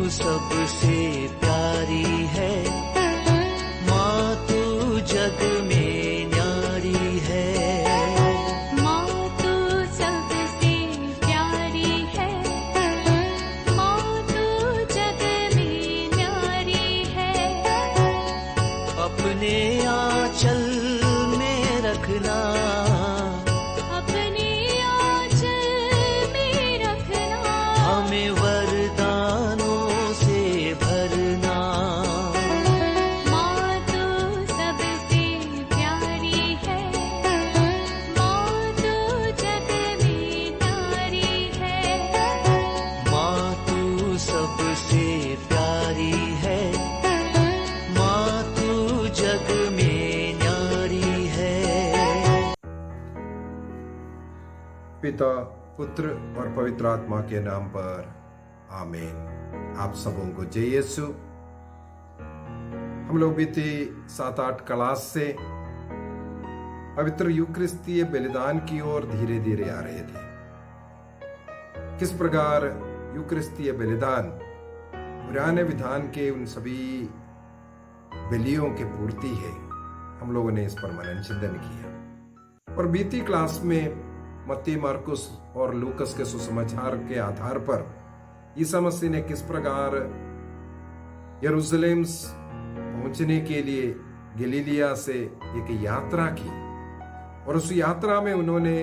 सबसे प्यारी है, माँ तू जग में न्यारी है। माँ तू सबसे प्यारी है, माँ तू जग में न्यारी है। अपने आंचल में रखना, अपने आंचल में रखना, हमें वरदानों से भरना। माँ तू सबसे प्यारी है, माँ तू जग में न्यारी है। माँ तू सबसे प्यारी है, माँ तू जग में न्यारी है। पिता, पुत्र और पवित्र आत्मा के नाम पर आमीन। आप सबों को जय यीशु। हम लोग बीती 7-8 क्लास से पवित्र यूक्रिस्तीय बलिदान की ओर धीरे धीरे आ रहे थे। किस प्रकार यूक्रिस्तीय बलिदान पुराने विधान के उन सभी बलियों की पूर्ति है, हम लोगों ने इस पर मनन चिंतन किया। और बीती क्लास में मत्ती, मार्कुस और लूकस के सुसमाचार के आधार पर ईसा मसीह ने किस प्रकार यरूशलेम पहुंचने के लिए गलीलिया से एक यात्रा की, और उस यात्रा में उन्होंने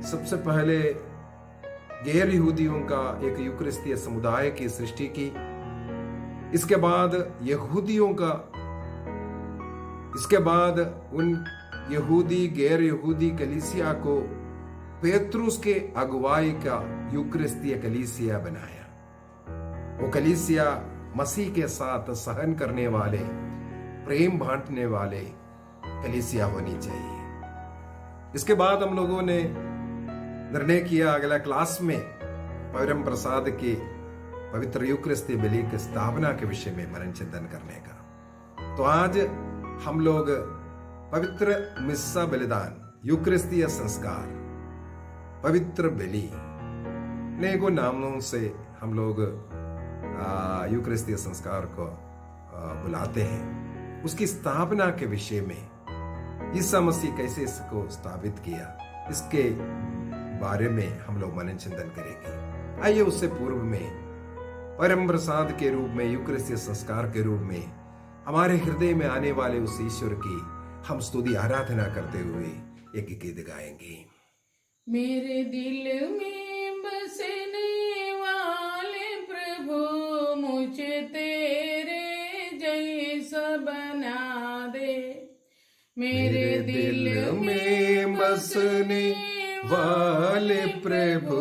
सबसे पहले गैर यहूदियों का एक यूक्रिस्तीय समुदाय की सृष्टि की। इसके बाद यहूदियों का, इसके बाद उन यहूदी गैर यहूदी कलीसिया को पेत्रुस के अगुवाई का यूक्रिस्तीय कलीसिया बनाया। वो कलीसिया मसीह के साथ सहन करने वाले, प्रेम बांटने वाले कलीसिया होनी चाहिए। इसके बाद हम लोगों ने निर्णय किया अगला क्लास में परम प्रसाद के पवित्र यूक्रिस्तीय बलि की स्थापना के विषय में मनन चिंतन करने का। तो आज हम लोग पवित्र मिस्सा बलिदान, यूक्रिस्तीय संस्कार, पवित्र बलि, अनेकों नामों से हम लोग यूक्रिस्तीय संस्कार को बुलाते हैं। उसकी स्थापना के विषय में ईसा मसीह कैसे इसको स्थापित किया, इसके बारे में हम लोग मनन चिंतन करेंगे। आइए उससे पूर्व में परम प्रसाद के रूप में, यूक्रिस्तीय संस्कार के रूप में हमारे हृदय में आने वाले उस ईश्वर की हम स्तुति आराधना करते हुए एक गीत गाएंगे। मेरे दिल में बसने वाले प्रभु, मुझे तेरे जैसा बना दे। मेरे दिल में बसने वाले प्रभु,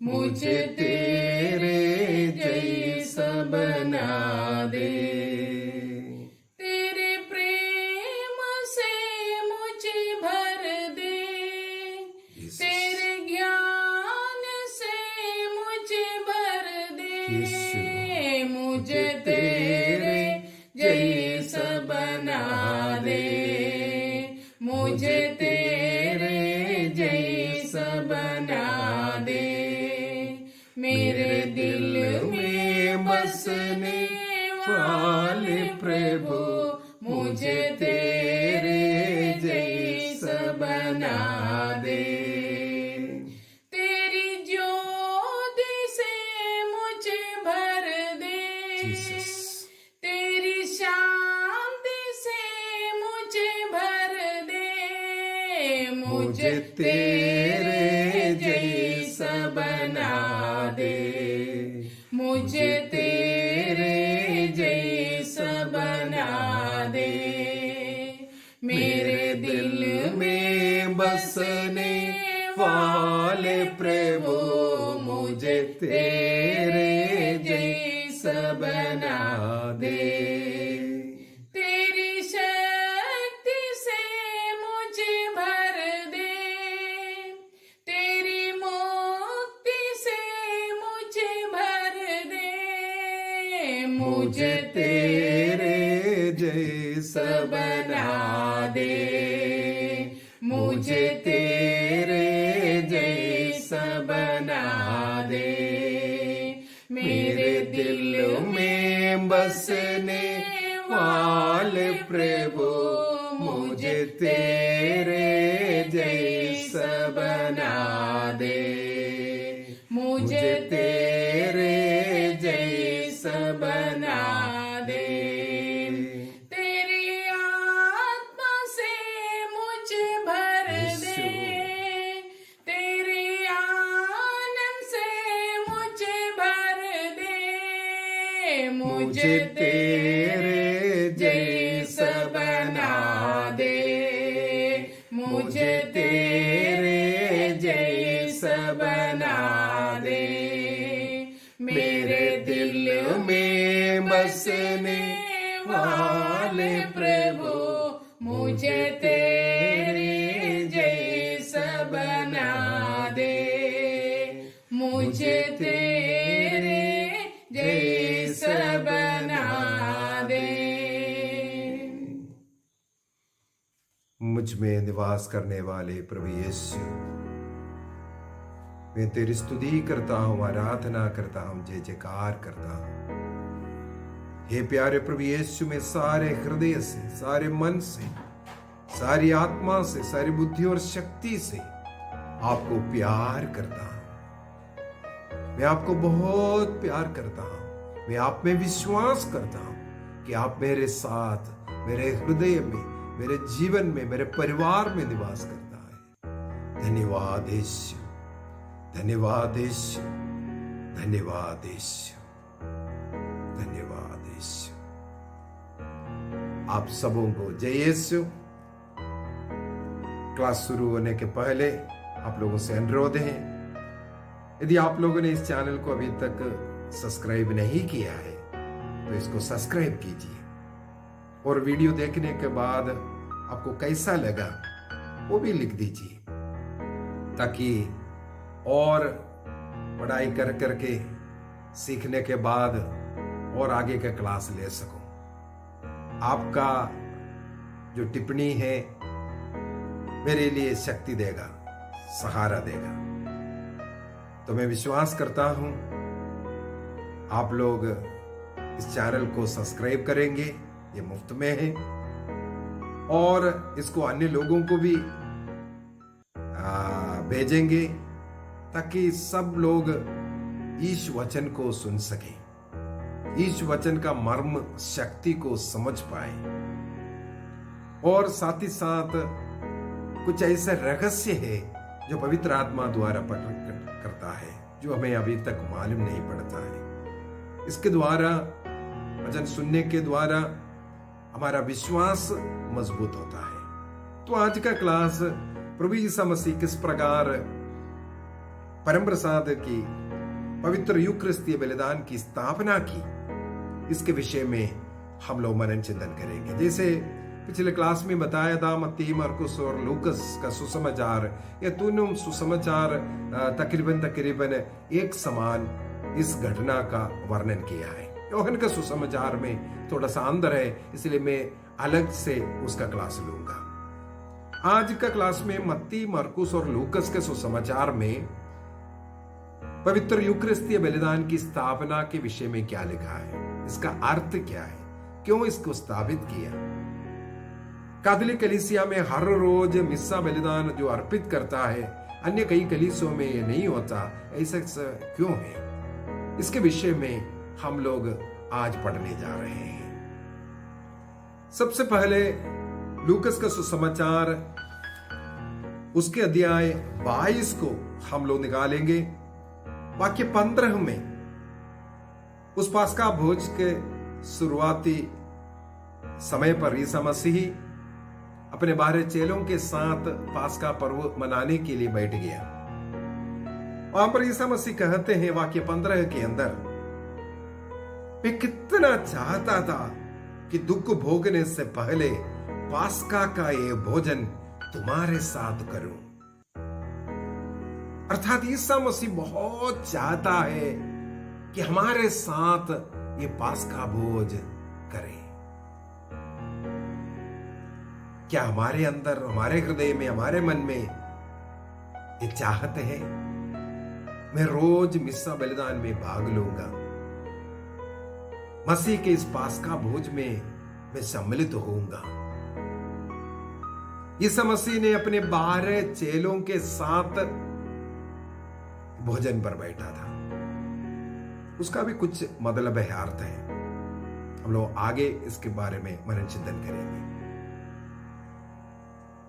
मुझे तेरे जैसा बना दे। तेरे प्रेम से मुझे भर दे, तेरे ज्ञान से मुझे भर दे। मुझे तेरे जैसा बना दे, मुझे तेरे जैसा बना दे। मेरे दिल में बसने वाले प्रभु, मुझे तेरे जैसा बना दे। तेरी ज्योति से मुझे भर दे, तेरी शांति से मुझे भर दे। मुझे तेरे जैसा बना दे, मुझे तेरे जैसा बना दे। मेरे दिल में बसने वाले प्रभु, मुझे तेरे जैसा बना दे। तेरी शक्ति से मुझे भर दे, तेरी मुक्ति से मुझे भर दे। मुझे तेरे जैसा बना दे, मुझे तेरे जैसा बना दे। मेरे दिल बसने वाले प्रभु मुझे तेरे जैसा बना दे, मुझे तेरे जैसा बना दे। तेरी आत्मा से मुझे भर दे, तेरी आनंद से मुझे भर दे, मुझे तेरे जैसा बना दे, मुझे तेरे जैसा बना दे। मेरे दिल में बसने वाले प्रभु मुझे तेरे जैसा बना दे, मुझे तेरे जैसा बना दे। मुझ में निवास करने वाले प्रभु यीशु, मैं तेरी स्तुति करता हूं, आराधना करता हूं, जय जयकार करता हूं। हे प्यारे प्रभु यीशु, मैं सारे हृदय से, सारे मन से, सारी आत्मा से, सारी बुद्धि और शक्ति से आपको प्यार करता हूं। मैं आपको बहुत प्यार करता हूं। मैं आप में विश्वास करता हूं कि आप मेरे साथ, मेरे हृदय में, मेरे जीवन में, मेरे परिवार में निवास करता है। धन्यवाद यीशु, धन्यवाद यीशु, धन्यवाद यीशु, धन्यवाद यीशु। आप सबों को जय यीशु। क्लास शुरू होने के पहले आप लोगों से अनुरोध है, यदि आप लोगों ने इस चैनल को अभी तक सब्सक्राइब नहीं किया है तो इसको सब्सक्राइब कीजिए, और वीडियो देखने के बाद आपको कैसा लगा वो भी लिख दीजिए, ताकि और पढ़ाई कर करके सीखने के बाद और आगे का क्लास ले सकूं। आपका जो टिप्पणी है मेरे लिए शक्ति देगा, सहारा देगा। तो मैं विश्वास करता हूं आप लोग इस चैनल को सब्सक्राइब करेंगे, ये मुफ्त में है, और इसको अन्य लोगों को भी भेजेंगे ताकि सब लोग इस वचन को सुन सकें, इस वचन का मर्म शक्ति को समझ पाए, और साथ ही साथ कुछ ऐसे रहस्य है जो पवित्र आत्मा द्वारा प्रकट करता है, जो हमें अभी तक मालूम नहीं पड़ता है। इसके द्वारा, वचन सुनने के द्वारा हमारा विश्वास मजबूत होता है। तो आज का क्लास प्रभु यीशु मसीह किस प्रकार परम प्रसाद की पवित्र यूकरिस्तीय बलिदान की स्थापना की, इसके विषय में हम लोग मनन चिंतन करेंगे। जैसे पिछले क्लास में बताया था, मत्ती, मरकुस और लूकस का सुसमाचार, ये तीनों सुसमाचार तकरीबन एक समान इस घटना का वर्णन किया है। योहन का सुसमाचार में थोड़ा सा अंदर है, इसलिए मैं अलग से उसका क्लास लूंगा। आज का क्लास में मत्ती, मरकुस और लूकस के सुसमाचार में पवित्र यूकरिस्तीय बलिदान की स्थापना के विषय में क्या लिखा है, इसका अर्थ क्या है, क्यों इसको स्थापित किया। कैथोलिक कलीसिया में हर रोज मिस्सा बलिदान जो अर्पित करता है, अन्य कई कलीसियों में ये नहीं होता, ऐसा क्यों है, इसके विषय में हम लोग आज पढ़ने जा रहे हैं। सबसे पहले लूकस का सुसमाचार, उसके अध्याय 22 को हम लोग निकालेंगे। वाक्य 15 में उस पास्का भोज के शुरुआती समय पर ईसा मसीह अपने 12 चेलों के साथ पास्का पर्व मनाने के लिए बैठ गया। वहां पर ईसा मसीह कहते हैं वाक्य 15 के अंदर, मैं कितना चाहता था कि दुख भोगने से पहले पास्का का ये भोजन तुम्हारे साथ करूं। अर्थात ईसा मसीह बहुत चाहता है कि हमारे साथ ये पास्का भोज करें। क्या हमारे अंदर, हमारे हृदय में, हमारे मन में ये चाहत है, मैं रोज मिस्सा बलिदान में भाग लूंगा, मसीह के इस पास्का भोज में मैं सम्मिलित होऊंगा। यीशु मसीह ने अपने 12 चेलों के साथ भोजन पर बैठा था। उसका भी कुछ मतलब है, अर्थ है। हम लोग आगे इसके बारे में मनन चिंतन करेंगे।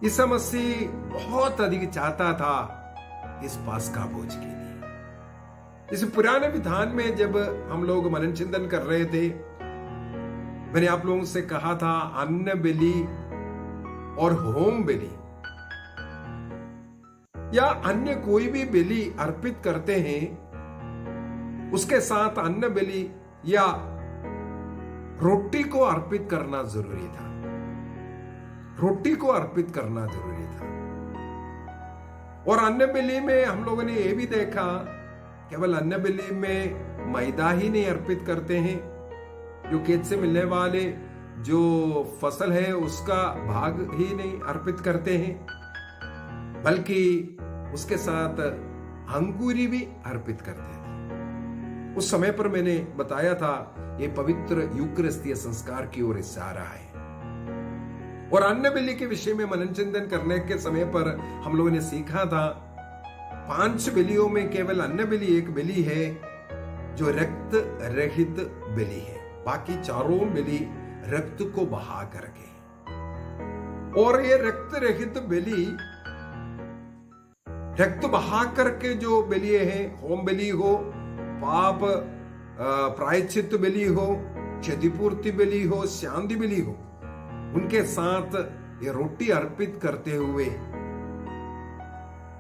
यीशु मसीह बहुत अधिक चाहता था इस पास्का भोज के लिए। इस पुराने विधान में जब हम लोग मनन चिंतन कर रहे थे, मैंने आप लोगों से कहा था अन्न बलि और होम बलि या अन्य कोई भी बलि अर्पित करते हैं, उसके साथ अन्न बलि या रोटी को अर्पित करना जरूरी था। रोटी को अर्पित करना जरूरी था। और अन्न बलि में हम लोगों ने यह भी देखा, केवल अन्न बलि में मैदा ही नहीं अर्पित करते हैं, जो खेत से मिलने वाले जो फसल है उसका भाग ही नहीं अर्पित करते हैं, बल्कि उसके साथ अंकुरी भी अर्पित करते थे। उस समय पर मैंने बताया था ये पवित्र यूकरिस्तीय संस्कार की ओर इशारा है। और अन्न बलि के विषय में मनन चिंतन करने के समय पर हम लोगों ने सीखा था 5 बलियों में केवल अन्न बलि एक बलि है जो रक्त रहित बलि है। बाकी चारों बलि रक्त को बहा करके, और ये रक्त रहित बलि रक्त बहा करके जो बलि है, होम बलि हो, पाप प्रायश्चित बलि हो, क्षतिपूर्ति बलि हो, शांति बलि हो, उनके साथ ये रोटी अर्पित करते हुए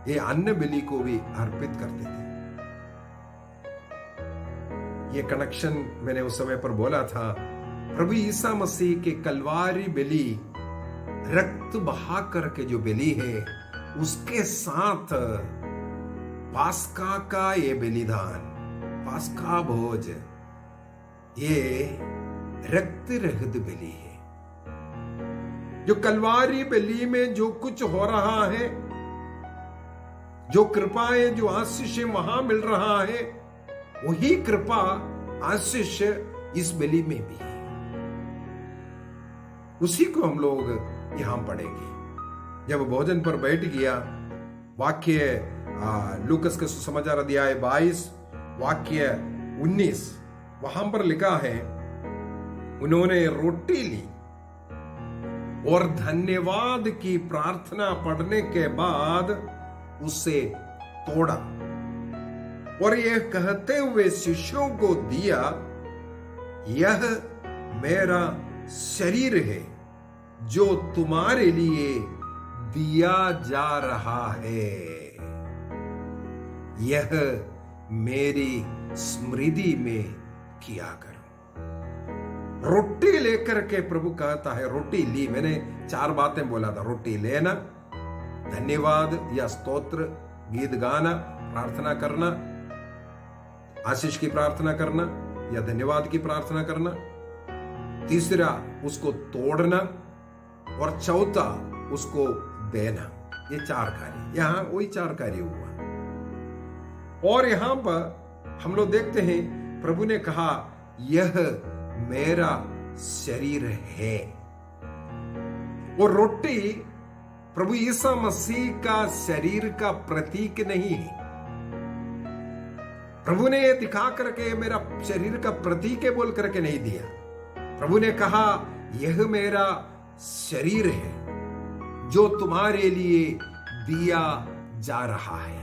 ये अन्न बलि को भी अर्पित करते थे। ये कनेक्शन मैंने उस समय पर बोला था। प्रभु ईसा मसीह के कलवारी बलि रक्त बहा करके जो बलि है, उसके साथ पास्का का ये बलिदान, पास्का भोज, ये रक्त रहित बलि है। जो कलवारी बलि में जो कुछ हो रहा है, जो कृपाएं, जो आशीष वहां मिल रहा है, वही कृपा आशीष इस बलि में भी है। उसी को हम लोग यहां पढ़ेंगे। जब भोजन पर बैठ गया, वाक्य लूकस के सुसमाचार अध्याय 22 वाक्य 19, वहां पर लिखा है, उन्होंने रोटी ली और धन्यवाद की प्रार्थना पढ़ने के बाद उसे तोड़ा और यह कहते हुए शिष्यों को दिया, यह मेरा शरीर है जो तुम्हारे लिए दिया जा रहा है, यह मेरी स्मृति में किया करो। रोटी लेकर के प्रभु कहता है, रोटी ली। मैंने 4 बातें बोला था, रोटी लेना, धन्यवाद या स्तोत्र गीत गाना, प्रार्थना करना, आशीष की प्रार्थना करना या धन्यवाद की प्रार्थना करना, तीसरा उसको तोड़ना, और चौथा उसको देना। ये 4 कार्य, यहां वही 4 कार्य हुआ। और यहां पर हम लोग देखते हैं प्रभु ने कहा, यह मेरा शरीर है। और रोटी प्रभु यीशु मसीह का शरीर का प्रतीक नहीं है। प्रभु ने यह दिखा करके मेरा शरीर का प्रतीक है बोल करके नहीं दिया। प्रभु ने कहा, यह मेरा शरीर है जो तुम्हारे लिए दिया जा रहा है।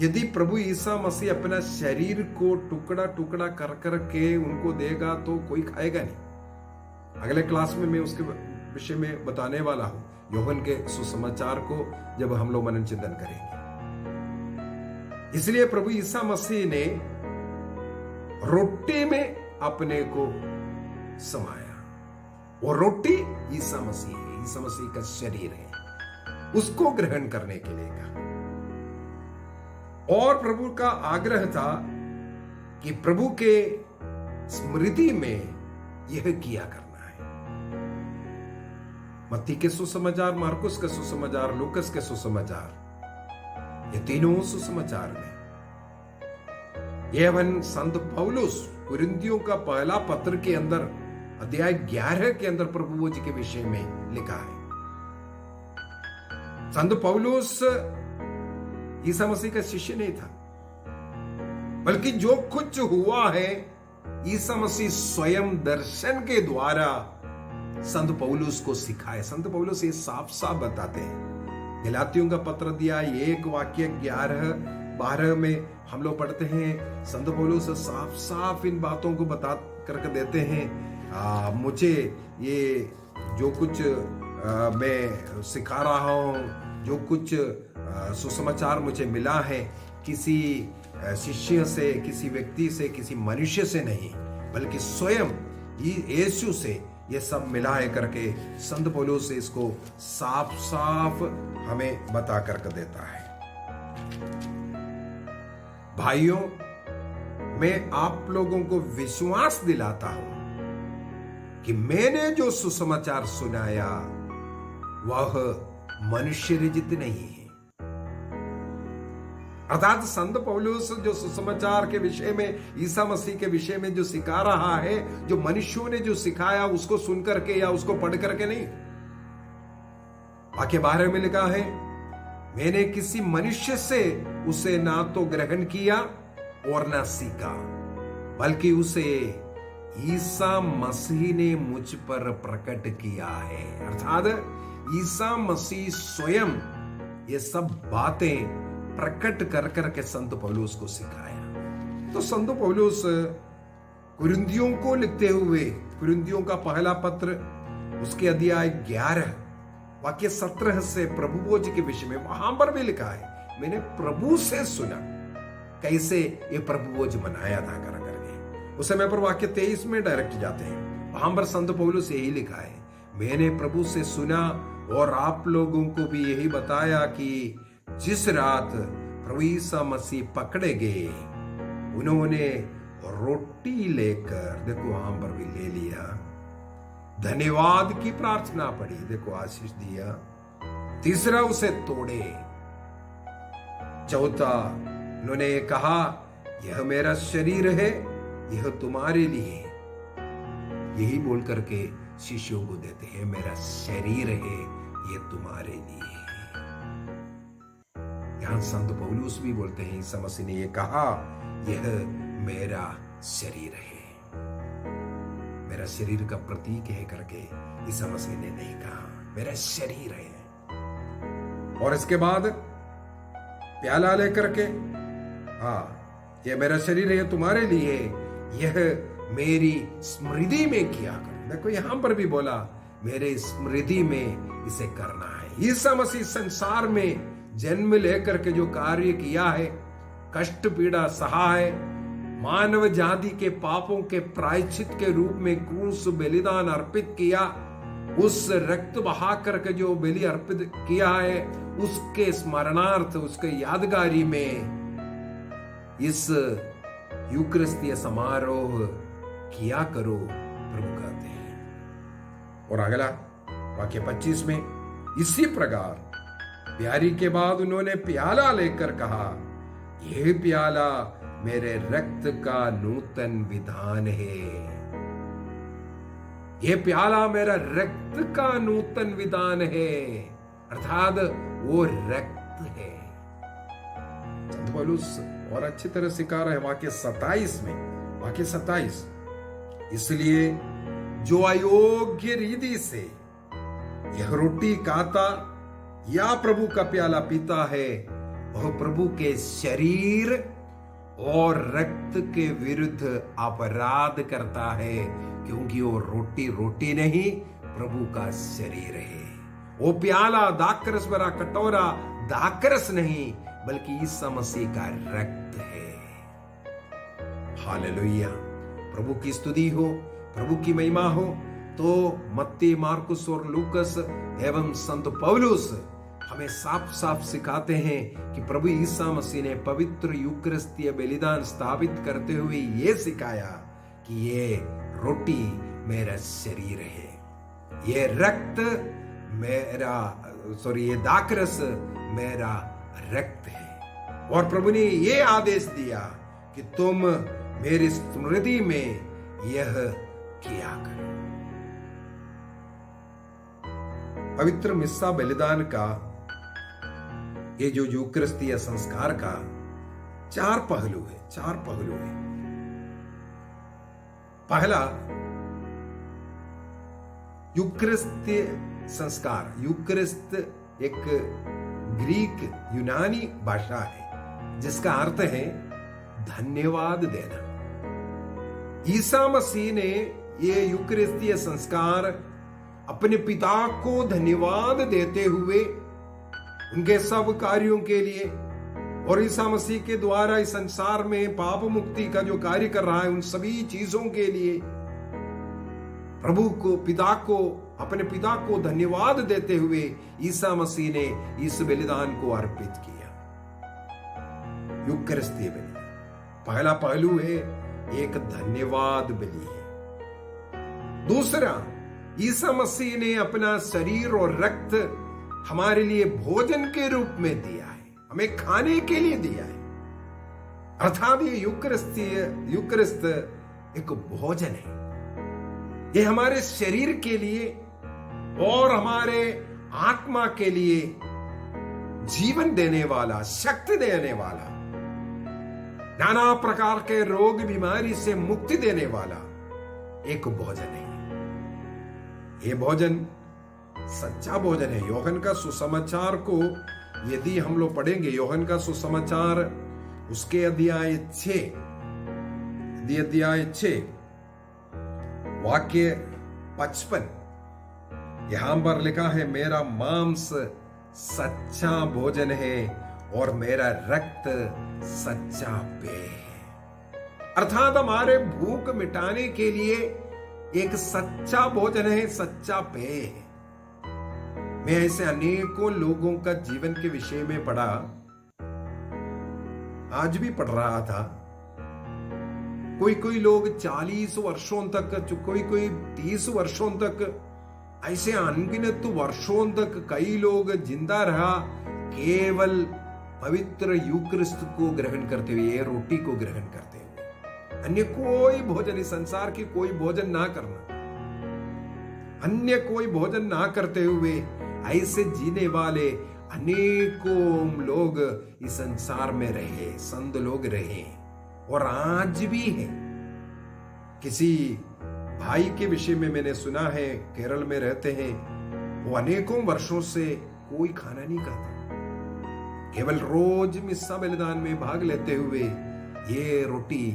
यदि प्रभु ईसा मसीह अपना शरीर को टुकड़ा टुकड़ा कर करके उनको देगा तो कोई खाएगा नहीं। अगले क्लास में मैं उसके विषय में बताने वाला हूं, यूहन्ना के सुसमाचार को जब हम लोग मनन चिंतन करेंगे। इसलिए प्रभु ईसा मसीह ने रोटी में अपने को समाया, और रोटी ईसा मसीह है, ईसा मसीह का शरीर है, उसको ग्रहण करने के लिए कहा। और प्रभु का आग्रह था कि प्रभु के स्मृति में यह किया करना है। मत्ती के सुसमाचार, मार्कुस के सुसमाचार, लूकस के सुसमाचार, ये तीनों सुसमाचार में एवं संत पौलुस कुरिन्थियों का पहला पत्र के अंदर अध्याय 11 के अंदर प्रभु जी के विषय में लिखा है। संत पौलुस ईसा मसीह का शिष्य नहीं था, बल्कि जो कुछ हुआ है ईसा मसीह स्वयं दर्शन के द्वारा संत पौलुस को सिखाए। संत पौलुस ये साफ साफ बताते हैं। गलातियों का पत्र दिया 1 वाक्य 11-12 में हम लोग पढ़ते हैं, संत पौलुस साफ साफ इन बातों को बता करके देते हैं। मुझे ये जो कुछ मैं सिखा रहा हूँ, जो कुछ सुसमाचार मुझे मिला है, किसी शिष्य से, किसी व्यक्ति से, किसी मनुष्य से नहीं, बल्कि स्वयं यीशु से ये सब मिला है करके संत पौलुस से इसको साफ साफ हमें बता करके देता है। भाइयों, मैं आप लोगों को विश्वास दिलाता हूं कि मैंने जो सुसमाचार सुनाया वह मनुष्य रचित नहीं है। अर्थात संत पौलुस जो सुसमाचार के विषय में, ईसा मसीह के विषय में जो सिखा रहा है, जो मनुष्यों ने जो सिखाया उसको सुन करके या उसको पढ़ करके नहीं। वाक्य 12 में लिखा है, मैंने किसी मनुष्य से उसे ना तो ग्रहण किया और ना सीखा, बल्कि उसे ईसा मसीह ने मुझ पर प्रकट किया है। अर्थात ईसा मसीह स्वयं ये सब बातें प्रकट कर करके संत पौलुस को सिखाया। तो संत पौलुस कुरिन्थियों को लिखते हुए, कुरिन्थियों का पहला पत्र उसके अध्याय 11 वाक्य 17 से प्रभु भोज के विषय में वहां पर भी लिखा है, मैंने प्रभु से सुना कैसे ये प्रभु भोज मनाया था कर करके। उस समय पर वाक्य 23 में डायरेक्ट जाते हैं, वहां पर संत पौलुस यही लिखा है, मैंने प्रभु से सुना और आप लोगों को भी यही बताया कि जिस रात प्रभु ईसा मसीह पकड़े गए, उन्होंने रोटी लेकर, देखो वहां पर भी ले लिया, धन्यवाद की प्रार्थना पड़ी, देखो आशीष दिया, तीसरा उसे तोड़े, चौथा उन्होंने कहा यह मेरा शरीर है, यह तुम्हारे लिए, यही बोल करके शिष्यों को देते हैं, मेरा शरीर है, यह तुम्हारे लिए। यहां संत पौलुस भी बोलते हैं, ईसा मसीह ने यह कहा यह मेरा शरीर है, मेरा शरीर का प्रतीक है करके ईसा मसीह ने नहीं कहा, मेरा शरीर है। और इसके बाद प्याला लेकर के, यह मेरा शरीर है तुम्हारे लिए, यह मेरी स्मृति में किया कर। देखो यहां पर भी बोला मेरे स्मृति में इसे करना है। ईसा मसीह संसार में जन्म लेकर के जो कार्य किया है, कष्ट पीड़ा सहा है, मानव जाति के पापों के प्रायश्चित के रूप में क्रूस बलिदान अर्पित किया, उस रक्त बहा करके जो बलि अर्पित किया है, उसके स्मरणार्थ, उसके यादगारी में इस यूकरिस्तीय समारोह किया करो, प्रभु कहते हैं। और अगला वाक्य 25 में, इसी प्रकार प्यारी के बाद उन्होंने प्याला लेकर कहा, यह प्याला मेरे रक्त का नूतन विधान है, यह प्याला मेरा रक्त का नूतन विधान है, अर्थात वो रक्त है। संत पौलुस और अच्छी तरह सिखा रहे हैं वाक्य 27 में, वाक्य 27, इसलिए जो अयोग्य रीति से यह रोटी खाता या प्रभु का प्याला पीता है, वह प्रभु के शरीर और रक्त के विरुद्ध अपराध करता है, क्योंकि वो रोटी रोटी नहीं, प्रभु का शरीर है। वो प्याला दाखरस भरा कटोरा दाखरस नहीं, बल्कि ईसा मसीह का रक्त है। हालेलुया, प्रभु की स्तुति हो, प्रभु की महिमा हो। तो मत्ती, मार्कुस और लूकस एवं संत पौलुस हमें साफ साफ सिखाते हैं कि प्रभु ईसा मसीह ने पवित्र यूकरिस्तीय बलिदान स्थापित करते हुए ये सिखाया कि ये रोटी मेरा शरीर है, ये रक्त मेरा, ये दाखरस मेरा रक्त है। और प्रभु ने ये आदेश दिया कि तुम मेरी स्मृति में यह किया करो। पवित्र मिस्सा बलिदान का ये जो यूकरिस्तीय संस्कार का चार पहलू है। पहला, यूकरिस्तीय संस्कार। यूकरिस्त एक ग्रीक यूनानी भाषा है जिसका अर्थ है धन्यवाद देना। ईसा मसीह ने ये यूकरिस्तीय संस्कार अपने पिता को धन्यवाद देते हुए उनके सब कार्यों के लिए और ईसा मसीह के द्वारा इस संसार में पाप मुक्ति का जो कार्य कर रहा है उन सभी चीजों के लिए प्रभु को, अपने पिता को धन्यवाद देते हुए ईसा मसीह ने इस बलिदान को अर्पित किया। यूकरिस्तीय बलिदान पहला पहलू है, एक धन्यवाद बलि है। दूसरा, ईसा मसीह ने अपना शरीर और रक्त हमारे लिए भोजन के रूप में दिया है, हमें खाने के लिए दिया है। अर्थात ये यूकरिस्त एक भोजन है। ये हमारे शरीर के लिए और हमारे आत्मा के लिए जीवन देने वाला, शक्ति देने वाला, नाना प्रकार के रोग बीमारी से मुक्ति देने वाला एक भोजन है। ये भोजन सच्चा भोजन है। योहन का सुसमाचार को यदि हम लोग पढ़ेंगे, योहन का सुसमाचार उसके अध्याय 6 वाक्य 55 यहां पर लिखा है, मेरा मांस सच्चा भोजन है और मेरा रक्त सच्चा पेय है। अर्थात हमारे भूख मिटाने के लिए एक सच्चा भोजन है, सच्चा पेय है। मैं ऐसे अनेकों लोगों का जीवन के विषय में पढ़ा, आज भी पढ़ रहा था। कोई लोग 40 वर्षों तक, कोई 30 वर्षों तक, ऐसे अनगिनत वर्षों तक कई लोग जिंदा रहा केवल पवित्र यूकरिस्त को ग्रहण करते हुए, ये रोटी को ग्रहण करते हुए। अन्य कोई भोजन, इस संसार की कोई भोजन ना करना, अन्य कोई भोजन ना करते हुए ऐसे जीने वाले अनेकों लोग इस संसार में रहे, संत लोग रहे और आज भी है। किसी भाई के विषय में मैंने सुना है, केरल में रहते हैं, वो अनेकों वर्षों से कोई खाना नहीं खाता, केवल रोज मिस्सा बलिदान में भाग लेते हुए ये रोटी,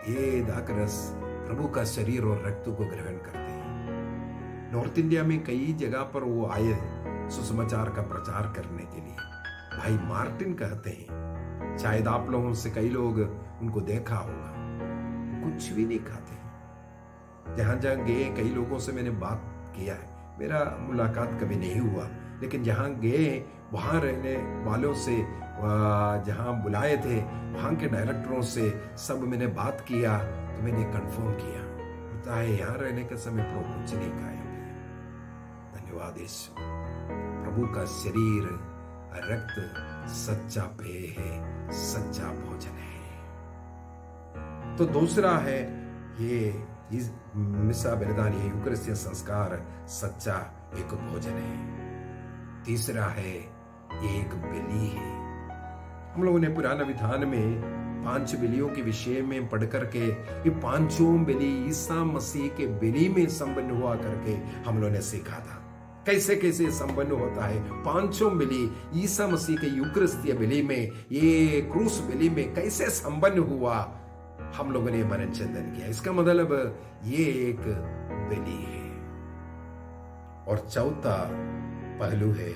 ये दाकरस, प्रभु का शरीर और रक्त को ग्रहण करते हैं। नॉर्थ इंडिया में कई जगह पर वो आए सुसमाचार का प्रचार करने के लिए। भाई मार्टिन कहते हैं, शायद आप लोगों से कई लोग उनको देखा होगा, कुछ भी नहीं खाते हैं। जहां गए कई लोगों से मैंने बात किया है, मेरा मुलाकात कभी नहीं हुआ, लेकिन जहां गए वहां रहने वालों से, जहां बुलाए थे वहां के डायरेक्टरों से सब मैंने बात किया तो मैंने कंफर्म किया, होता है यहाँ रहने के समय प्रभु कुछ नहीं खाया। धन्यवाद ईश्वर। प्रभु का शरीर रक्त सच्चा पेय है, सच्चा भोजन है। तो दूसरा है ये मिस्सा बलिदान, ये यूकरिस्तीय संस्कार सच्चा एक भोजन है। तीसरा है ये एक बलि है। हम लोगों ने पुराना विधान में 5 बलियों के विषय में पढ़ करके ये पांचों बलि ईसा मसीह के बलि में संपन्न हुआ करके हम लोगों ने सीखा था, कैसे कैसे संपन्न होता है। पांचों बलि ईसा मसीह के यूकरिस्तीय बलि में, ये क्रूस बलि में कैसे संपन्न हुआ, हम लोगों ने मनन चिंतन किया। इसका मतलब ये एक बलि है। और चौथा पहलू है,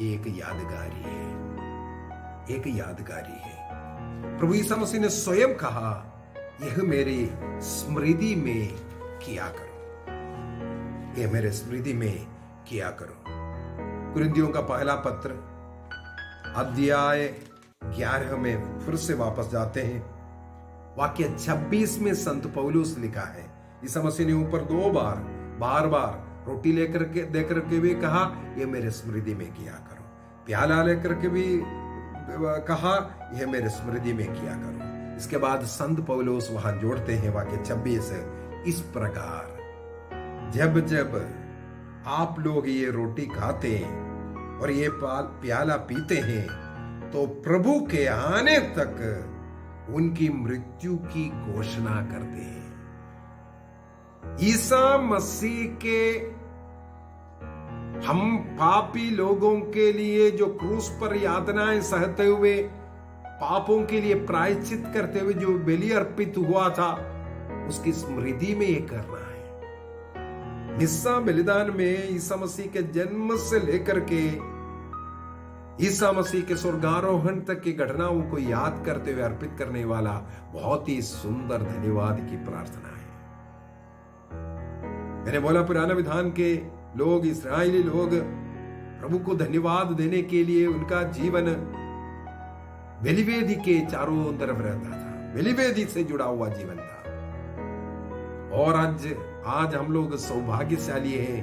एक यादगारी है, एक यादगारी है। प्रभु यीशु मसीह ने स्वयं कहा, यह मेरी स्मृति में किया करो, यह मेरे स्मृति में किया करो। कुरिन्थियों का पहला पत्र अध्याय 11 में फिर से वापस जाते हैं, वाक्य 26 में संत पौलुस लिखा है, यीशु मसीह ने ऊपर 2 बार रोटी लेकर के देकर के भी कहा, यह मेरे स्मृति में किया करो। प्याला लेकर के भी कहा, यह मेरे स्मृति में किया करो। इसके बाद संत पौलुस वहां जोड़ते हैं वाक्य 26 इस प्रकार, जब जब आप लोग ये रोटी खाते और ये प्याला पीते हैं तो प्रभु के आने तक उनकी मृत्यु की घोषणा करते हैं। ईसा मसीह के हम पापी लोगों के लिए जो क्रूस पर यातनाएं सहते हुए, पापों के लिए प्रायश्चित करते हुए जो बलि अर्पित हुआ था, उसकी स्मृति में ये करना है। मिस्सा बलिदान में ईसा मसीह के जन्म से लेकर के ईसा मसीह के स्वर्गारोहण तक की घटनाओं को याद करते हुए अर्पित करने वाला बहुत ही सुंदर धन्यवाद की प्रार्थना है। मैंने बोला पुराना विधान के लोग, इस्राएली लोग प्रभु को धन्यवाद देने के लिए उनका जीवन बलिवेदी के चारों तरफ रहता था, बलिवेदी से जुड़ा हुआ जीवन था। और आज हम लोग सौभाग्यशाली हैं,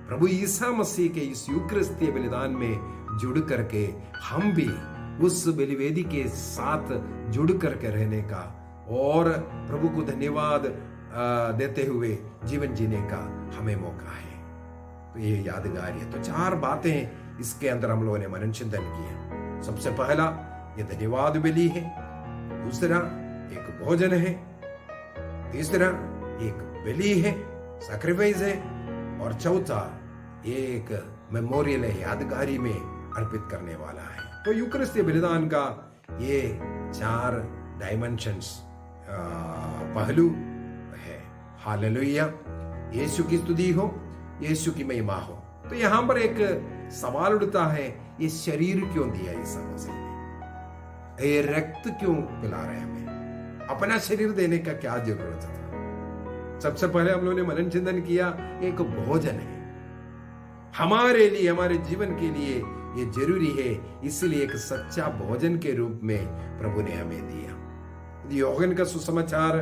प्रभु ईसा मसीह के इस यूकरिस्तीय बलिदान में जुड़ करके हम भी उस बलिवेदी के साथ जुड़ करके रहने का और प्रभु को धन्यवाद देते हुए जीवन जीने का हमें मौका है। तो ये यादगार है। तो 4 बातें इसके अंदर हम लोगों ने मनन चिंतन किए। सबसे पहला ये धन्यवाद बलि है, दूसरा एक भोजन है, तीसरा एक बलि है, सैक्रिफाइस है, और चौथा एक मेमोरियल है, यादगारी में अर्पित करने वाला है। तो यूकरिस्तीय बलिदान का ये 4 डायमेंशंस पहलू है। हालेलुया, यीशु की स्तुति हो, यीशु की महिमा हो। तो यहां पर एक सवाल उठता है, ये शरीर क्यों दिया ईसा मसीह ने? ये रक्त क्यों पिला रहे हैं हमें? अपना शरीर देने का क्या जरूरत था? सबसे पहले हम लोगों ने मनन चिंतन किया, एक भोजन है हमारे लिए, हमारे जीवन के लिए ये जरूरी है, इसलिए एक सच्चा भोजन के रूप में प्रभु ने हमें दिया। यूहन्ना का सुसमाचार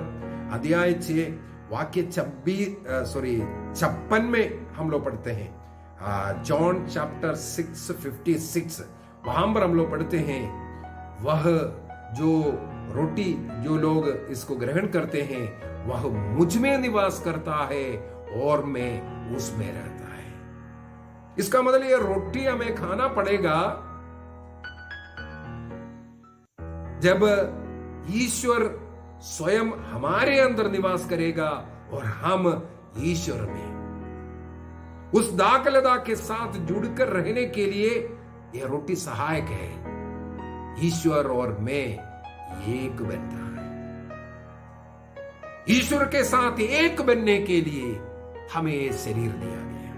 अध्याय 6 वाक्य 56 में हम लोग पढ़ते हैं। जॉन चैप्टर 6:56 वहां पर हम लोग पढ़ते हैं, वह जो रोटी जो लोग इसको ग्रहण करते हैं वह मुझ में निवास करता है और मैं उसमें रहता है। इसका मतलब ये रोटी हमें खाना पड़ेगा जब ईश्वर स्वयं हमारे अंदर निवास करेगा और हम ईश्वर में। उस दाखलता के साथ जुड़कर रहने के लिए यह रोटी सहायक है। ईश्वर और मैं एक बनता है। ईश्वर के साथ एक बनने के लिए हमें यह शरीर दिया गया।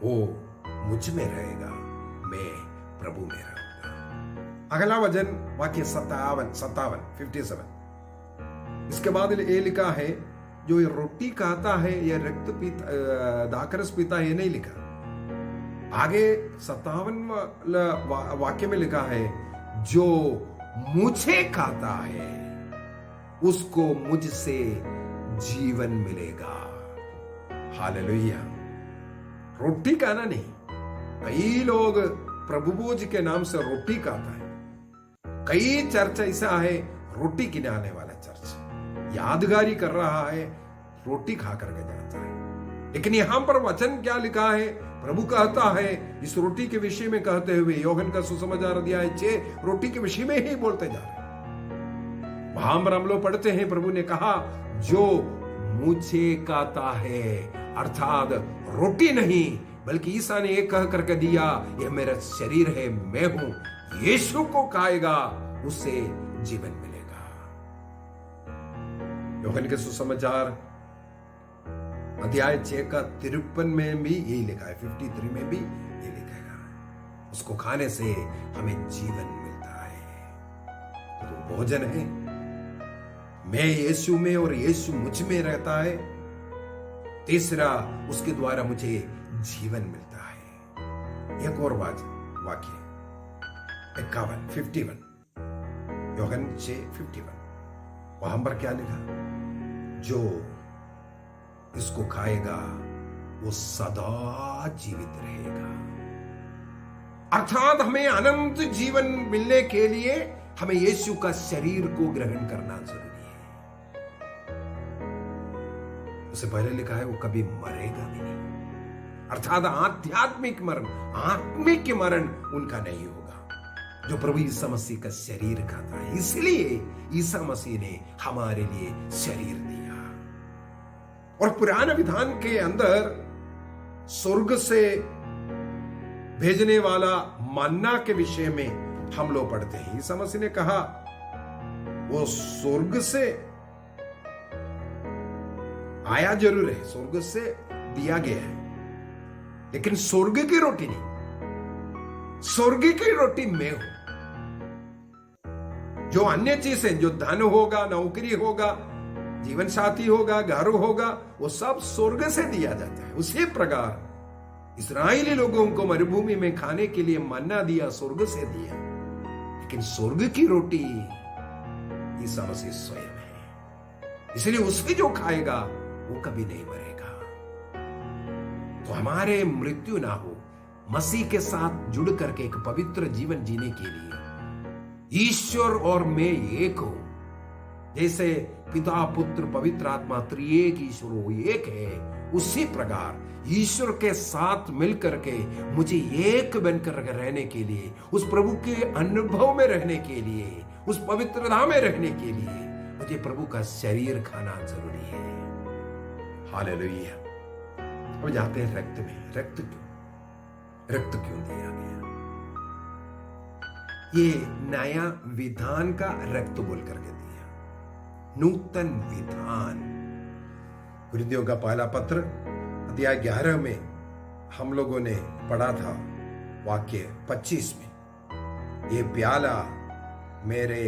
वो मुझ में रहेगा, मैं प्रभु में रहूंगा। अगला वचन वाक्य 57 इसके बाद ये लिखा है, जो ये रोटी खाता है या रक्त पीता, दाखरस पीता है, ये नहीं लिखा। आगे 57 वाक्य में लिखा है, जो मुझे खाता है उसको मुझसे जीवन मिलेगा। हालेलुया। रोटी खाना नहीं, कई लोग प्रभु भोज के नाम से रोटी खाता है। कई चर्च ऐसा है रोटी गिनाने वाला चर्च, यादगारी कर रहा है, रोटी खा करके जाता है। लेकिन यहां पर वचन क्या लिखा है? प्रभु कहता है इस रोटी के विषय में कहते हुए, यूहन्ना का सुसमाचार अध्याय 6 रोटी के विषय में ही बोलते जा रहे हैं। वहां पर हम लोग पढ़ते हैं, प्रभु ने कहा जो मुझे खाता है, अर्थात रोटी नहीं बल्कि ईसा ने एक कह करके दिया, यह मेरा शरीर है, मैं हूं, यीशु को खाएगा उससे जीवन मिलेगा। यूहन्ना के सुसमाचार अध्याय 6 का 53 में भी यही लिखा है, 53 में भी ये लिखेगा, उसको खाने से हमें जीवन मिलता है। तो भोजन है, मैं यीशु में और यीशु मुझ में रहता है। तीसरा, उसके द्वारा मुझे जीवन मिलता है। एक और वाक्य 51 यूहन्ना 6:51 वहां पर क्या लिखा? जो इसको खाएगा वो सदा जीवित रहेगा। अर्थात हमें अनंत जीवन मिलने के लिए हमें यीशु का शरीर को ग्रहण करना जरूरी है। उससे पहले लिखा है वो कभी मरेगा भी नहीं, अर्थात आध्यात्मिक मरण, आत्मिक मरण उनका नहीं होगा जो प्रभु यीशु मसीह का शरीर खाता है। इसलिए ईसा मसीह ने हमारे लिए शरीर दिया। और पुराने विधान के अंदर स्वर्ग से भेजने वाला मन्ना के विषय में हम लोग पढ़ते हैं। ईसा मसीह ने कहा वो स्वर्ग से आया जरूर है, स्वर्ग से दिया गया है, लेकिन स्वर्ग की रोटी नहीं। स्वर्ग की रोटी मैं हूं। जो अन्य चीजें, जो धन होगा, नौकरी होगा, जीवन साथी होगा, घर होगा, वो सब स्वर्ग से दिया जाता है। उसी प्रकार इस्राएली लोगों को मरुभूमि में खाने के लिए मन्ना दिया, स्वर्ग से दिया, लेकिन स्वर्ग की रोटी ईसा मसीह स्वयं है। इसलिए उसे जो खाएगा वो कभी नहीं मरेगा। तो हमारे मृत्यु ना हो, मसीह के साथ जुड़ करके एक पवित्र जीवन जीने के लिए ईश्वर और मैं एक हो। जैसे पिता, पुत्र, पवित्र आत्मा त्रिएक ईश्वर वो एक है, उसी प्रकार ईश्वर के साथ मिलकर के मुझे एक बनकर रहने के लिए, उस प्रभु के अनुभव में रहने के लिए, उस पवित्रता में रहने के लिए मुझे प्रभु का शरीर खाना जरूरी है। हालेलुया। अब जाते हैं रक्त में। रक्त क्यों दिया गया? ये नया विधान का रक्त बोल करके दिया, नूतन विधान। कुरिन्थियों का पहला पत्र अध्याय 11 में हम लोगों ने पढ़ा था, वाक्य 25 में, ये प्याला मेरे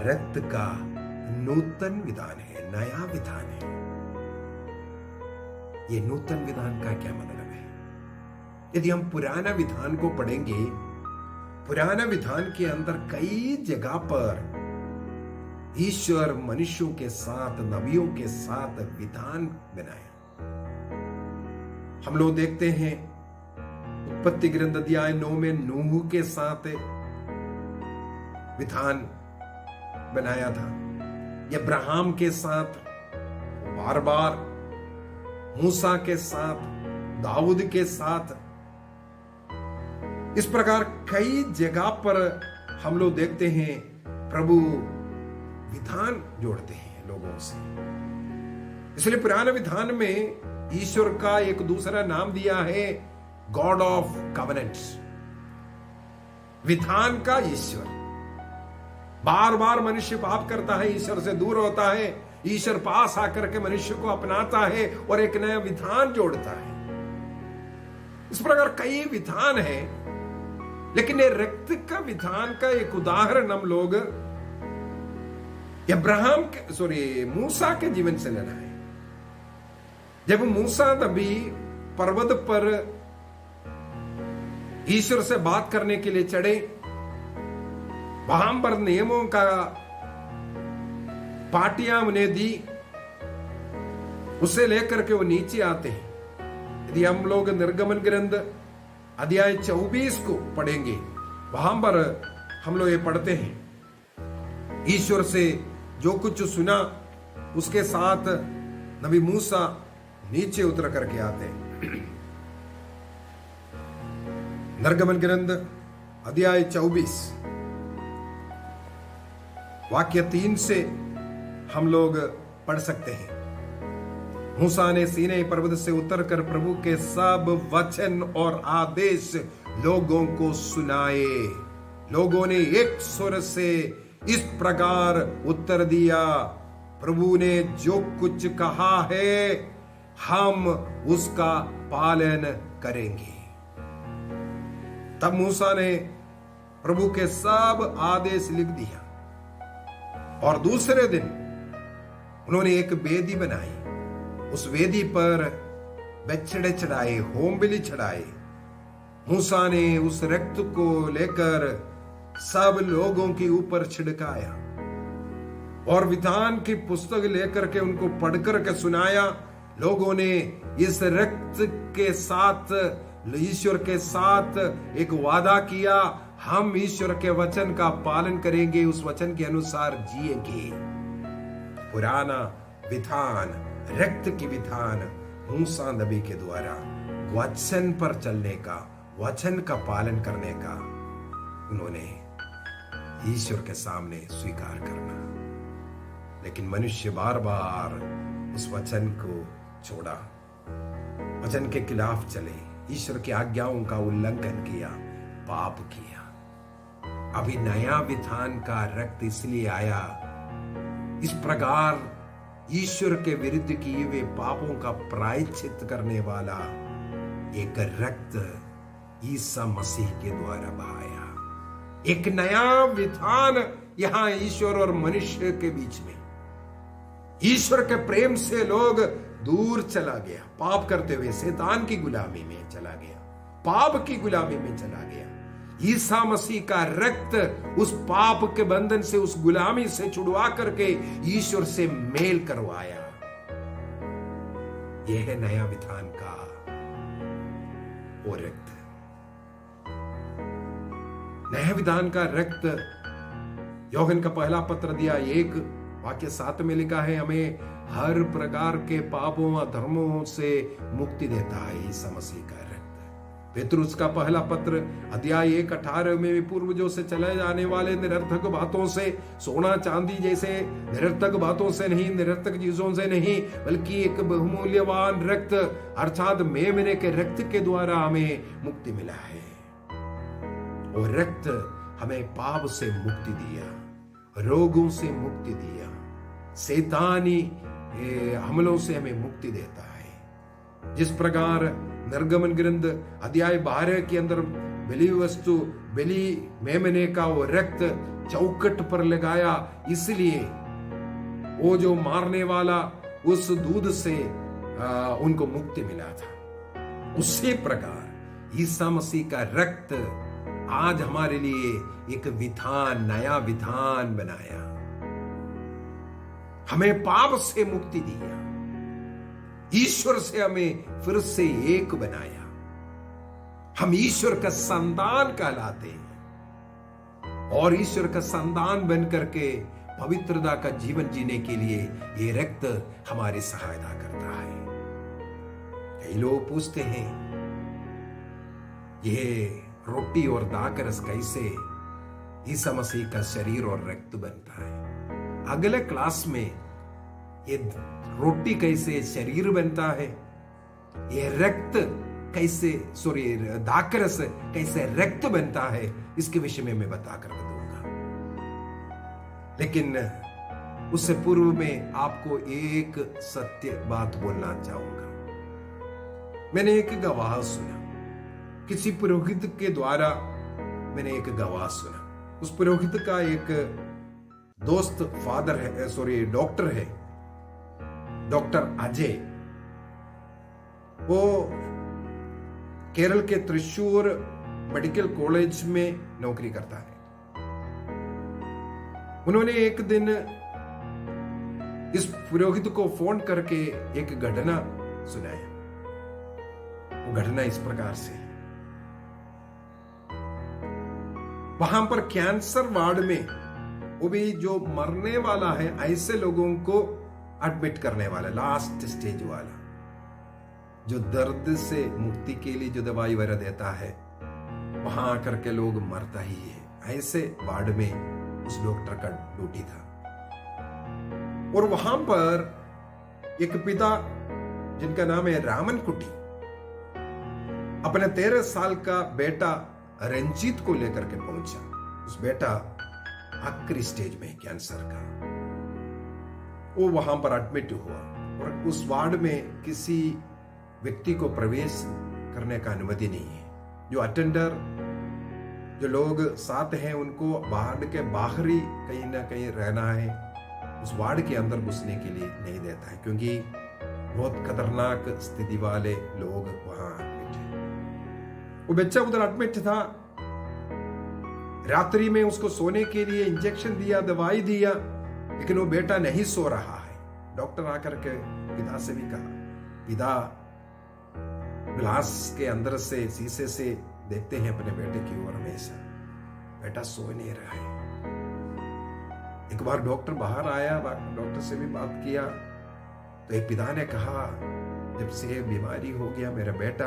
रक्त का नूतन विधान है, नया विधान है। ये नूतन विधान का क्या मतलब है? यदि हम पुराना विधान को पढ़ेंगे, पुराना विधान के अंदर कई जगह पर ईश्वर मनुष्यों के साथ, नबियों के साथ विधान बनाया। हम लोग देखते हैं उत्पत्ति ग्रंथ अध्याय 9 में नूह के साथ विधान बनाया था, अब्राहम के साथ, बार बार मूसा के साथ, दाऊद के साथ। इस प्रकार कई जगह पर हम लोग देखते हैं प्रभु विधान जोड़ते हैं लोगों से। इसलिए पुराने विधान में ईश्वर का एक दूसरा नाम दिया है, गॉड ऑफ कवेनेंट्स, विधान का ईश्वर। बार बार मनुष्य पाप करता है, ईश्वर से दूर होता है, ईश्वर पास आकर के मनुष्य को अपनाता है और एक नया विधान जोड़ता है। इस प्रकार कई विधान है, लेकिन ये रक्त का विधान का एक उदाहरण हम लोग मूसा के जीवन से लेना है। जब मूसा नबी पर्वत पर ईश्वर से बात करने के लिए चढ़े, वहां पर नियमों का पाटियां उन्हें दी, उसे लेकर के वो नीचे आते हैं। यदि हम लोग निर्गमन ग्रंथ अध्याय 24 को पढ़ेंगे, वहां पर हम लोग ये पढ़ते हैं, ईश्वर से जो कुछ सुना उसके साथ नबी मूसा नीचे उतर करके आते हैं। निर्गमन ग्रंथ अध्याय 24 वाक्य 3 से हम लोग पढ़ सकते हैं। मूसा ने सीनै पर्वत से उतरकर प्रभु के सब वचन और आदेश लोगों को सुनाए। लोगों ने एक स्वर से इस प्रकार उत्तर दिया, प्रभु ने जो कुछ कहा है हम उसका पालन करेंगे। तब मूसा ने प्रभु के सब आदेश लिख दिया और दूसरे दिन उन्होंने एक वेदी बनाई। उस वेदी पर बछड़े चढ़ाए, होम बलि चढ़ाए। मूसा ने उस रक्त को लेकर सब लोगों के ऊपर छिड़काया और विधान की पुस्तक लेकर के उनको पढ़कर के सुनाया। लोगों ने इस रक्त के साथ ईश्वर के साथ एक वादा किया, हम ईश्वर के वचन का पालन करेंगे, उस वचन के अनुसार जिएंगे। पुराना विधान, रक्त की विधान मूसा नबी के द्वारा वचन पर चलने का, वचन का पालन करने का उन्होंने ईश्वर के सामने स्वीकार करना। लेकिन मनुष्य बार बार उस वचन को छोड़ा, वचन के खिलाफ चले, ईश्वर की आज्ञाओं का उल्लंघन किया, पाप किया। अभी नया विधान का रक्त इसलिए आया, इस प्रकार ईश्वर के विरुद्ध किए हुए पापों का प्रायश्चित करने वाला एक रक्त ईसा मसीह के द्वारा बहाया। एक नया विधान यहां ईश्वर और मनुष्य के बीच में, ईश्वर के प्रेम से लोग दूर चला गया, पाप करते हुए शैतान की गुलामी में चला गया, पाप की गुलामी में चला गया। ईसा मसीह का रक्त उस पाप के बंधन से, उस गुलामी से छुड़वा करके ईश्वर से मेल करवाया। यह है नया विधान का वो रक्त। नया विधान का रक्त यूहन्ना का पहला पत्र दिया 1:7 में लिखा है, हमें हर प्रकार के पापों व धर्मों से मुक्ति देता है ईसा मसीह का रक्त। पेतरुस का पहला पत्र अध्याय 1:18 में भी पूर्वजों से चले जाने वाले निरर्थक बातों से, सोना चांदी जैसे निरर्थक बातों से नहीं, निरर्थक चीजों से नहीं, बल्कि एक बहुमूल्यवान रक्त अर्थात मेमने के रक्त के द्वारा हमें मुक्ति मिला है। और रक्त हमें पाप से मुक्ति दिया, रोगों से मुक्ति दिया, शैतानी हमलों से हमें मुक्ति देता है। जिस प्रकार निर्गमन ग्रंथ अध्याय 12 के अंदर बलि वस्तु, बलि मेमने का वो रक्त चौखट पर लगाया, इसलिए वो जो मारने वाला उस दूध से उनको मुक्ति मिला था। उसी प्रकार ईसा मसीह का रक्त आज हमारे लिए एक विधान, नया विधान बनाया, हमें पाप से मुक्ति दिया, ईश्वर से हमें फिर से एक बनाया। हम ईश्वर का संतान कहलाते हैं और ईश्वर का संतान बन करके पवित्रता का जीवन जीने के लिए ये रक्त हमारी सहायता करता है। कई लोग पूछते हैं ये रोटी और दाखरस कैसे ईसा मसीह का शरीर और रक्त बनता है। अगले क्लास में ये रोटी कैसे शरीर बनता है, ये रक्त कैसे, दाखरस कैसे रक्त बनता है, इसके विषय में मैं बताकर दूंगा। लेकिन उससे पूर्व में आपको एक सत्य बात बोलना चाहूंगा। मैंने एक गवाह सुना, किसी पुरोहित के द्वारा मैंने एक गवाह सुना। उस पुरोहित का एक दोस्त फादर है, डॉक्टर है, डॉक्टर अजय। वो केरल के त्रिशूर मेडिकल कॉलेज में नौकरी करता है। उन्होंने एक दिन इस पुरोहित को फोन करके एक घटना सुनाया। वो घटना इस प्रकार से, वहां पर कैंसर वार्ड में, वो भी जो मरने वाला है, ऐसे लोगों को एडमिट करने वाला, लास्ट स्टेज वाला, जो दर्द से मुक्ति के लिए जो दवाई वगैरह देता है, वहां आकर के लोग मरता ही है, ऐसे वार्ड में उस डॉक्टर का ड्यूटी था। और वहां पर एक पिता जिनका नाम है रामन कुटी, अपने 13 साल का बेटा रंजीत को लेकर के पहुंचा। उस बेटा आखिरी स्टेज में कैंसर का, वो वहां पर एडमिट हुआ और उस वार्ड में किसी व्यक्ति को प्रवेश करने का अनुमति नहीं है। जो अटेंडर, जो लोग साथ हैं, उनको वार्ड के बाहर ही कहीं ना कहीं रहना है, उस वार्ड के अंदर घुसने के लिए नहीं देता है, क्योंकि बहुत खतरनाक स्थिति वाले लोग वहां एडमिट हैं। वो बच्चा उधर एडमिट था। रात्रि में उसको सोने के लिए इंजेक्शन दिया, दवाई दिया, लेकिन वो बेटा नहीं सो रहा है। डॉक्टर आकर के पिता से भी कहा, पिता ग्लास के अंदर से, शीशे से देखते हैं अपने बेटे की ओर हमेशा, बेटा सो नहीं रहा है। एक बार डॉक्टर बाहर आया, डॉक्टर से भी बात किया तो एक पिता ने कहा, जब से बीमारी हो गया मेरा बेटा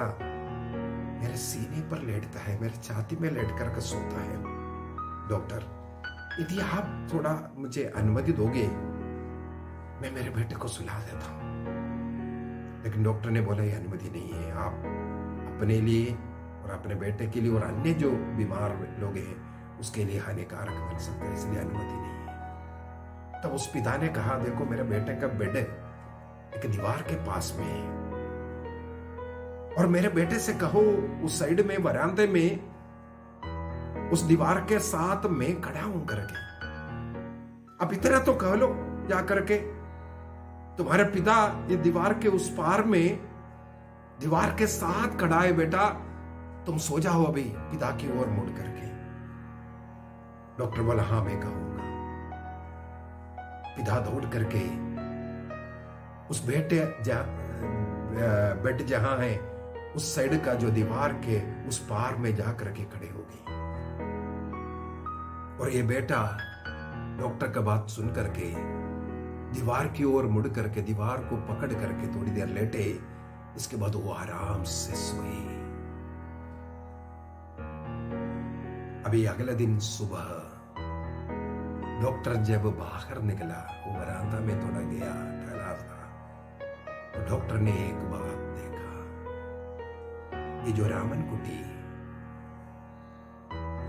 मेरे सीने पर लेटता है, मेरे छाती में लेट कर सोता है। डॉक्टर, यदि आप थोड़ा मुझे अनुमति दोगे मैं मेरे बेटे को सुला देता हूं। लेकिन डॉक्टर ने बोला, यह अनुमति नहीं है, आप अपने लिए और अपने बेटे के लिए और अन्य जो बीमार लोग हैं उसके लिए हानिकारक बन सकता है, इसलिए अनुमति नहीं है। तब उस पिता ने कहा, देखो मेरे बेटे का बेड एक दीवार के पास में है और मेरे बेटे से कहो उस साइड में वरांदे में उस दीवार के साथ मैं खड़ा हूं करके, अब इतना तो कह लो जा करके, तुम्हारे पिता ये दीवार के उस पार में दीवार के साथ खड़ा है, बेटा तुम सो जाओ अभी पिता की ओर मुड़ करके। डॉक्टर बोला, हाँ मैं कहूंगा। पिता दौड़ करके उस बेड जहां है उस साइड का जो दीवार के उस पार में जाकर के खड़े हो गए और ये बेटा डॉक्टर का बात सुन करके दीवार की ओर मुड़ करके दीवार को पकड़ करके थोड़ी देर लेटे। इसके बाद वो आराम से सोए। अभी अगले दिन सुबह डॉक्टर जब बाहर निकला, वो वरांदा में थोड़ा गया, टहला था, तो डॉक्टर ने एक बात देखा, ये जो रामन कुटी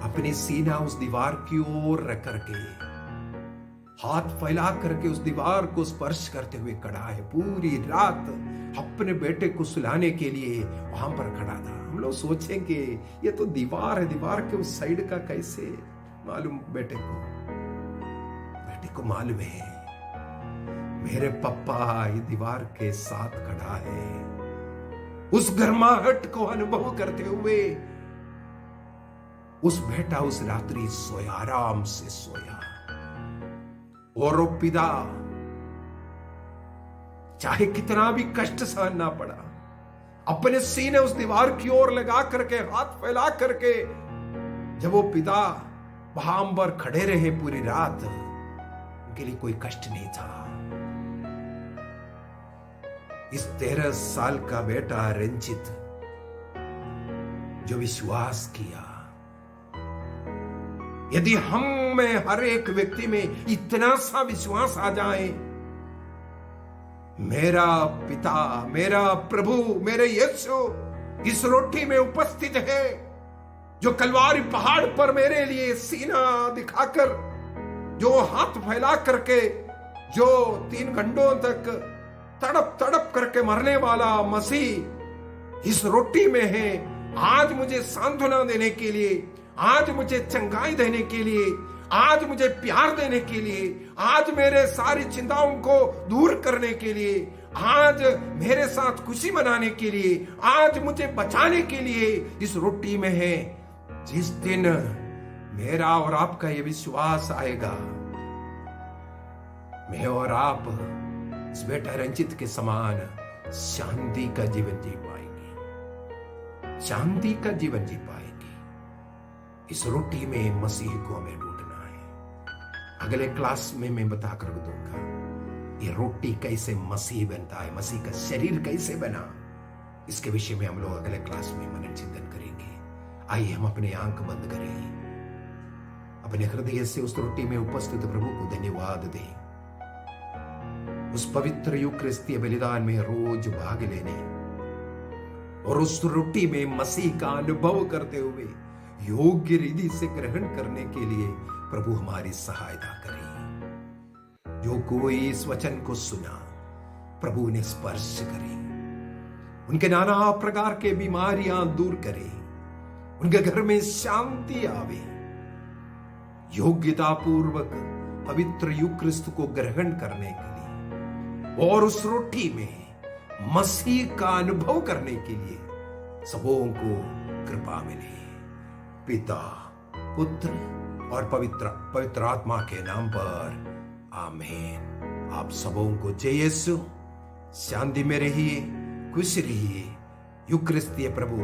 अपनी सीना उस दीवार की ओर रख करके हाथ फैला करके उस दीवार को स्पर्श करते हुए खड़ा है। पूरी रात अपने बेटे को सुलाने के लिए वहां पर खड़ा था। हम लोग सोचेंगे ये तो दीवार है, दीवार के उस साइड का कैसे मालूम बेटे को मालूम है मेरे पापा ये दीवार के साथ खड़ा है। उस गर्माहट को अनुभव करते हुए उस बेटा उस रात्रि सोया, आराम से सोया। और वो पिता चाहे कितना भी कष्ट सहना पड़ा, अपने सीने उस दीवार की ओर लगा करके हाथ फैला करके जब वो पिता वहां पर खड़े रहे पूरी रात, उनके लिए कोई कष्ट नहीं था। इस 13 साल का बेटा रंजित जो विश्वास किया, यदि हम में हर एक व्यक्ति में इतना सा विश्वास आ जाए, मेरा पिता, मेरा प्रभु, मेरे यीशु इस रोटी में उपस्थित है, जो कलवारी पहाड़ पर मेरे लिए सीना दिखाकर, जो हाथ फैला करके, जो 3 घंटों तक तड़प तड़प करके मरने वाला मसीह इस रोटी में है। आज मुझे सांत्वना देने के लिए, आज मुझे चंगाई देने के लिए, आज मुझे प्यार देने के लिए, आज मेरे सारी चिंताओं को दूर करने के लिए, आज मेरे साथ खुशी मनाने के लिए, आज मुझे बचाने के लिए इस रोटी में है। जिस दिन मेरा और आपका ये विश्वास आएगा, मैं और आप इस बेटा रंजित के समान शांति का जीवन जी पाएंगे, शांति का जीवन जी पाएंगे। इस रोटी में मसीह को हमें ढूंढना है। अगले क्लास में मैं बता कर दूंगा ये रोटी कैसे मसीह बनता है, मसीह का शरीर कैसे बना, इसके विषय में हम लोग अगले क्लास में मनन चिंतन करेंगे। आइए हम अपने आंख बंद करें, अपने हृदय से उस रोटी में उपस्थित प्रभु को धन्यवाद दें। उस पवित्र यूकरिस्तीय बलिदान में रोज भाग लेने और उस रोटी में मसीह का अनुभव करते हुए योग्य रीति से ग्रहण करने के लिए प्रभु हमारी सहायता करें। जो कोई इस वचन को सुना, प्रभु ने स्पर्श करे, उनके नाना प्रकार के बीमारियां दूर करे, उनके घर में शांति आवे, योग्यता पूर्वक पवित्र यूक्रिस्त को ग्रहण करने के लिए और उस रोटी में मसीह का अनुभव करने के लिए सबों को कृपा मिले। पिता, पुत्र और पवित्र आत्मा के नाम पर आमीन। आप सबों को जय यीशु, शांति में रहिए, खुश रहिए। यूक्रिस्तीय प्रभु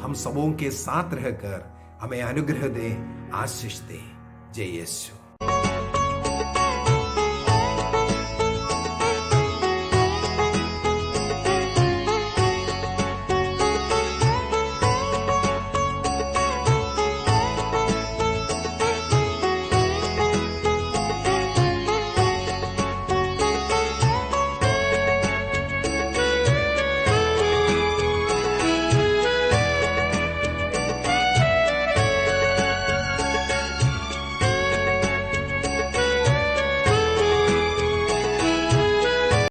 हम सबों के साथ रहकर हमें अनुग्रह दें, आशीष दें। जय यीशु।